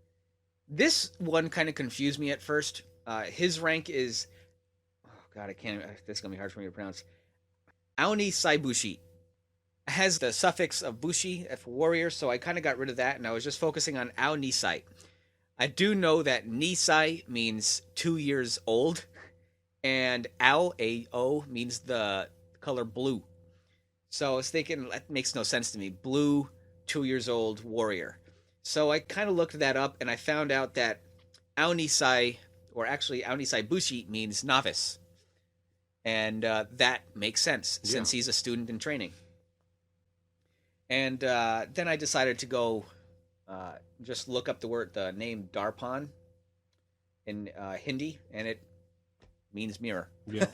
B: This one kind of confused me at first. His rank is, oh god, I can't. This is gonna be hard for me to pronounce. Aoni Saibushi has the suffix of bushi for warrior, so I kind of got rid of that, and I was just focusing on Ao Nisai. I do know that Nisai means 2 years old, and Ao, A-O, means the color blue. So I was thinking, that makes no sense to me. Blue, 2 years old, warrior. So I kind of looked that up, and I found out that Ao Nisai, or actually Ao Nisai Bushi, means novice. And that makes sense, since he's a student in training. And then I decided to go just look up the name Darpan in Hindi, and it means mirror.
A: Yeah.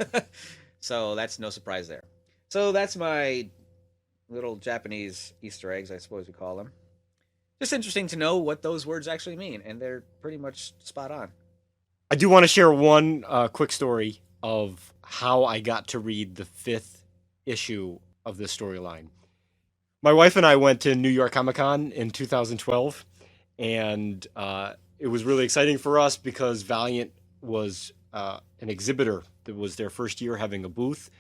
B: So that's no surprise there. So that's my little Japanese Easter eggs, I suppose we call them. Just interesting to know what those words actually mean, and they're pretty much spot on.
A: I do want to share one quick story of how I got to read the 5th issue of this storyline. My wife and I went to New York Comic Con in 2012, and it it was really exciting for us because Valiant was an exhibitor. It was their first year having a booth.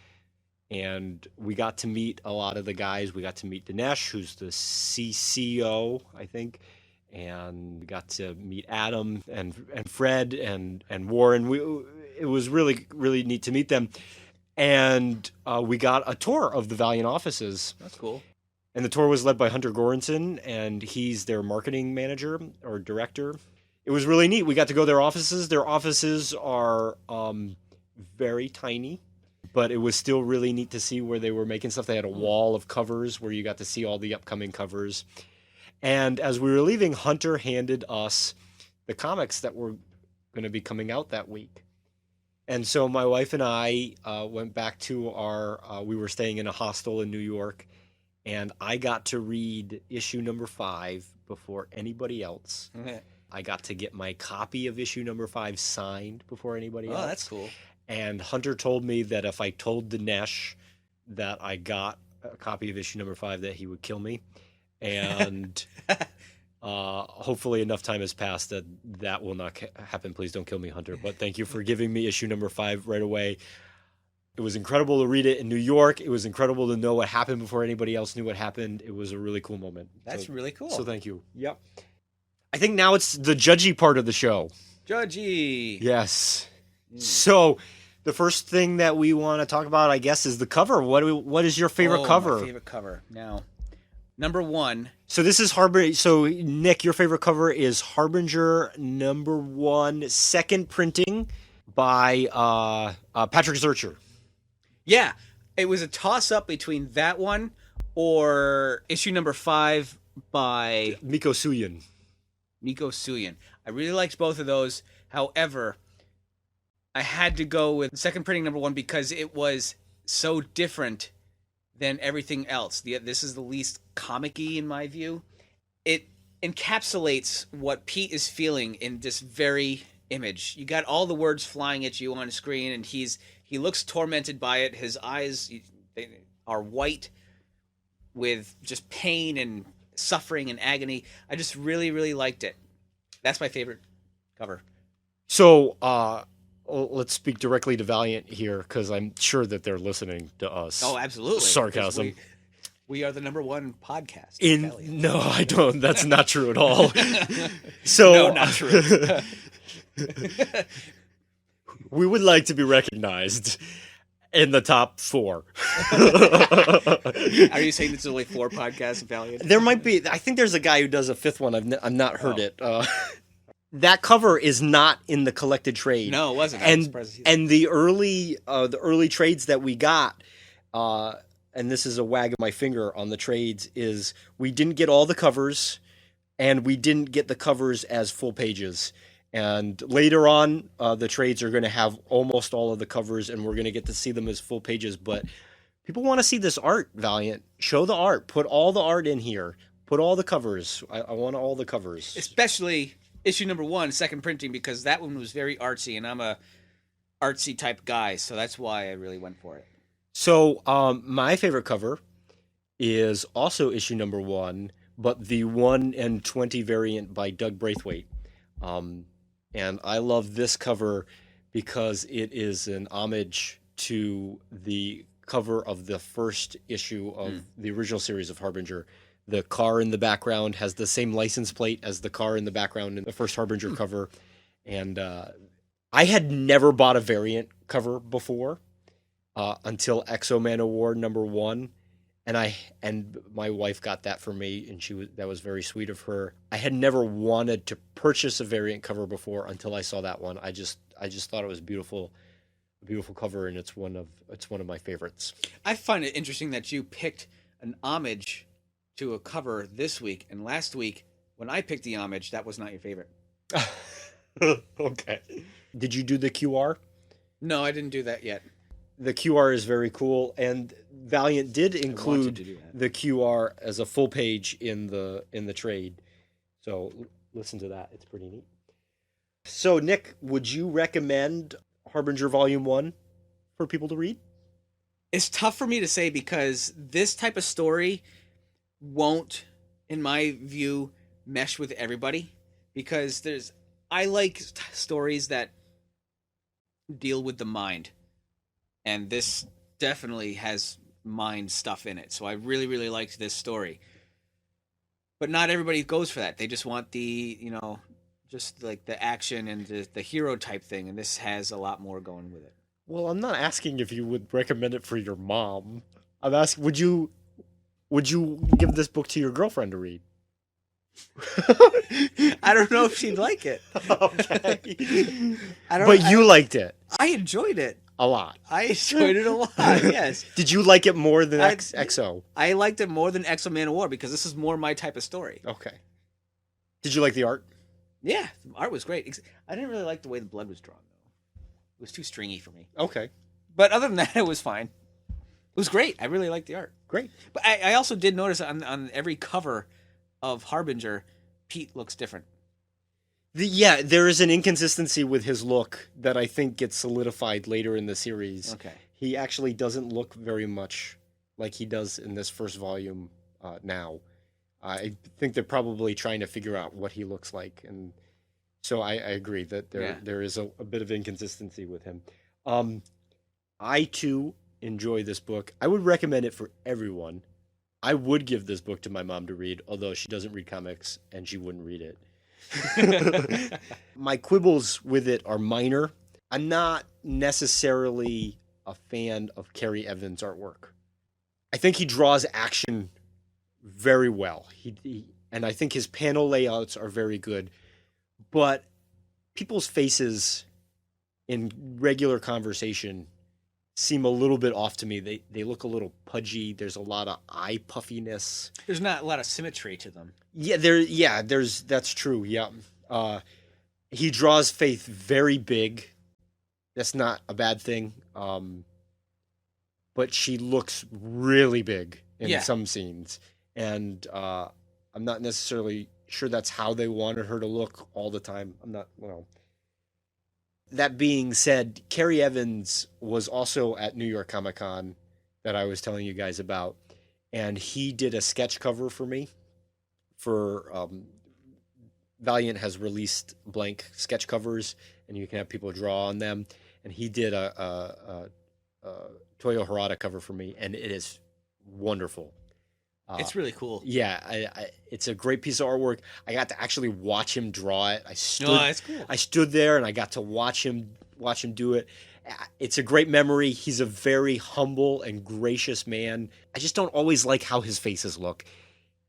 A: And we got to meet a lot of the guys. We got to meet Dinesh, who's the CCO, I think. And we got to meet Adam and Fred and Warren. It was really, really neat to meet them. And we got a tour of the Valiant offices.
B: That's cool.
A: And the tour was led by Hunter Goranson, and he's their marketing manager or director. It was really neat. We got to go to their offices. Their offices are very tiny, but it was still really neat to see where they were making stuff. They had a wall of covers where you got to see all the upcoming covers. And as we were leaving, Hunter handed us the comics that were going to be coming out that week. And so my wife and I went back to we were staying in a hostel in New York, and I got to read issue number 5 before anybody else.
B: Okay.
A: I got to get my copy of issue number 5 signed before anybody else.
B: Oh, that's cool.
A: And Hunter told me that if I told Dinesh that I got a copy of issue number 5, that he would kill me. And hopefully enough time has passed that will not happen. Please don't kill me, Hunter. But thank you for giving me issue number 5 right away. It was incredible to read it in New York. It was incredible to know what happened before anybody else knew what happened. It was a really cool moment.
B: That's really cool.
A: So thank you. Yep. I think now it's the judgy part of the show.
B: Judgy.
A: Yes. So the first thing that we want to talk about, I guess, is the cover. What is your favorite cover?
B: My favorite cover. Now, number 1.
A: So this is Harbinger. So Nick, your favorite cover is Harbinger number 1, second printing by Patrick Zurcher.
B: Yeah, it was a toss-up between that one or issue number 5 by
A: Miko Suyin.
B: I really liked both of those. However, I had to go with second printing number 1 because it was so different than everything else. This is the least comic-y in my view. It encapsulates what Pete is feeling in this very image. You got all the words flying at you on screen, and he looks tormented by it. His eyes they are white with just pain and suffering and agony. I just really, really liked it. That's my favorite cover.
A: So let's speak directly to Valiant here, because I'm sure that they're listening to us.
B: Oh, absolutely.
A: Sarcasm.
B: We are the number 1 podcast.
A: No, I don't. That's not true at all. So
B: No, not true.
A: We would like to be recognized in the top 4.
B: Are you saying there's only 4 podcasts of Valiant?
A: There might be. I think there's a guy who does a 5th one. I've not heard it. That cover is not in the collected trade.
B: No, it wasn't.
A: And the early trades that we got, and this is a wag of my finger on the trades, is we didn't get all the covers, and we didn't get the covers as full pages. And later on, the trades are going to have almost all of the covers, and we're going to get to see them as full pages. But people want to see this art, Valiant. Show the art. Put all the art in here. Put all the covers. I want all the covers.
B: Especially issue number 1, second printing, because that one was very artsy, and I'm a artsy type guy, so that's why I really went for it.
A: So my favorite cover is also issue number 1, but the 1/20 variant by Doug Braithwaite. And I love this cover because it is an homage to the cover of the first issue of the original series of Harbinger. The car in the background has the same license plate as the car in the background in the first Harbinger cover. And I had never bought a variant cover before until Exo Man Award number 1. And my wife got that for me, and that was very sweet of her. I had never wanted to purchase a variant cover before until I saw that one. I just thought it was beautiful, a beautiful cover, and it's one of my favorites.
B: I find it interesting that you picked an homage to a cover this week, and last week when I picked the homage, that was not your favorite.
A: Okay. Did you do the QR?
B: No, I didn't do that yet.
A: The QR is very cool, and Valiant did include the QR as a full page in the trade. So listen to that; it's pretty neat. So Nick, would you recommend Harbinger Volume 1 for people to read?
B: It's tough for me to say because this type of story won't, in my view, mesh with everybody, because there's I like stories that deal with the mind, and this definitely has mind stuff in it. So I really, really liked this story. But not everybody goes for that. They just want the, just like the action and the hero type thing, and this has a lot more going with it.
A: Well, I'm not asking if you would recommend it for your mom. I'm asking, would you give this book to your girlfriend to read?
B: I don't know if she'd like it.
A: Okay.
B: But
A: you liked it
B: I enjoyed it.
A: a lot.
B: I enjoyed it a lot, yes.
A: Did you like it more than XO?
B: I liked it more than Exo Man of War because this is more my type of story.
A: Okay. Did you like the art?
B: Yeah, the art was great. I didn't really like the way the blood was drawn, though. It was too stringy for me.
A: Okay.
B: But other than that, it was fine. It was great. I really liked the art.
A: Great.
B: But I also did notice on every cover of Harbinger, Pete looks different.
A: There is an inconsistency with his look that I think gets solidified later in the series.
B: Okay.
A: He actually doesn't look very much like he does in this first volume now. I think they're probably trying to figure out what he looks like, and so I agree that there is a bit of inconsistency with him. I too enjoy this book. I would recommend it for everyone. I would give this book to my mom to read, although she doesn't read comics and she wouldn't read it. My quibbles with it are minor. I'm not necessarily a fan of Cary Evans' artwork. I think he draws action very well. And I think his panel layouts are very good. But people's faces in regular conversation seem a little bit off to me. They look a little pudgy. There's a lot of eye puffiness.
B: There's not a lot of symmetry to them.
A: That's true. Yeah. He draws Faith very big. That's not a bad thing. But she looks really big in some scenes. And I'm not necessarily sure that's how they wanted her to look all the time. I'm not, That being said, Cary Evans was also at New York Comic Con that I was telling you guys about, and he did a sketch cover for me. For Valiant has released blank sketch covers, and you can have people draw on them. And he did a Toyo Harada cover for me, and it is wonderful.
B: It's really cool.
A: Yeah, it's a great piece of artwork. I got to actually watch him draw it.
B: That's cool.
A: I stood there and I got to watch him do it. It's a great memory. He's a very humble and gracious man. I just don't always like how his faces look.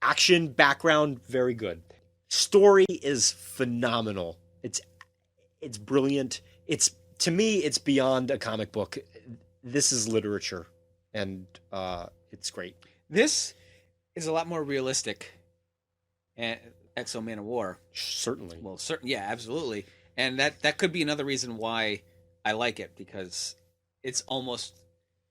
A: Action, background, very good. Story is phenomenal. It's brilliant. To me, it's beyond a comic book. This is literature, and it's great.
B: This is a lot more realistic and Exo Man of War.
A: Certainly.
B: Well, yeah, absolutely. And that could be another reason why I like it, because it's almost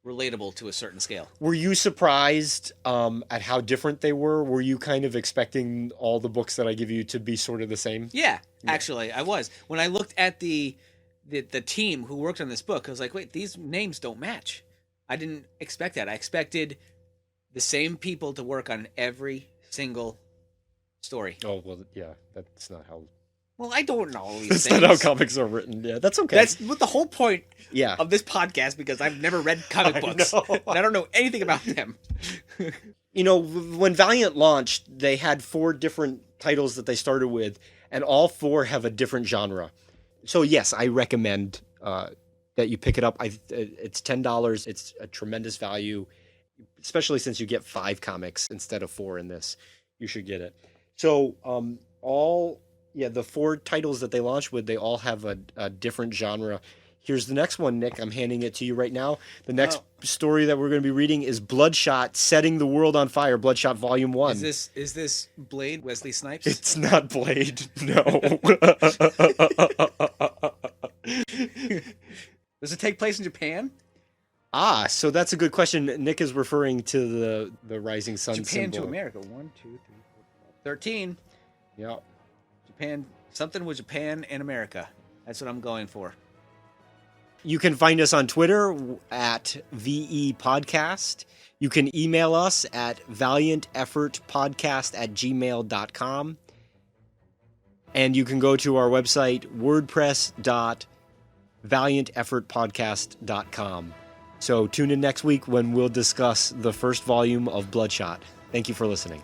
B: relatable to a certain scale.
A: Were you surprised at how different they were? Were you kind of expecting all the books that I give you to be sort of the same?
B: Yeah, actually, I was. When I looked at the team who worked on this book, I was like, wait, these names don't match. I didn't expect that. I expected the same people to work on every single story.
A: Oh, well, yeah, that's not how...
B: Well, I don't know all these
A: that's
B: things.
A: That's not how comics are written. Yeah, that's okay.
B: That's what the whole point of this podcast, because I've never read comic books. And I don't know anything about them.
A: When Valiant launched, they had 4 different titles that they started with, and all 4 have a different genre. So, yes, I recommend that you pick it up. It's $10. It's a tremendous value, especially since you get 5 comics instead of 4 in this. You should get it. So, the 4 titles that they launched with, they all have a different genre. Here's the next one, Nick. I'm handing it to you right now. The next story that we're going to be reading is Bloodshot, Setting the World on Fire, Bloodshot Volume 1.
B: Is this Blade, Wesley Snipes?
A: It's not Blade, no.
B: Does it take place in Japan?
A: So that's a good question. Nick is referring to the Rising Sun
B: Japan
A: symbol.
B: to America. 1, 2, 3, 4, 13.
A: Yeah.
B: Japan, something with Japan and America. That's what I'm going for.
A: You can find us on Twitter at VE Podcast. You can email us at valianteffortpodcast@gmail.com. And you can go to our website, wordpress.valianteffortpodcast.com. So tune in next week when we'll discuss the first volume of Bloodshot. Thank you for listening.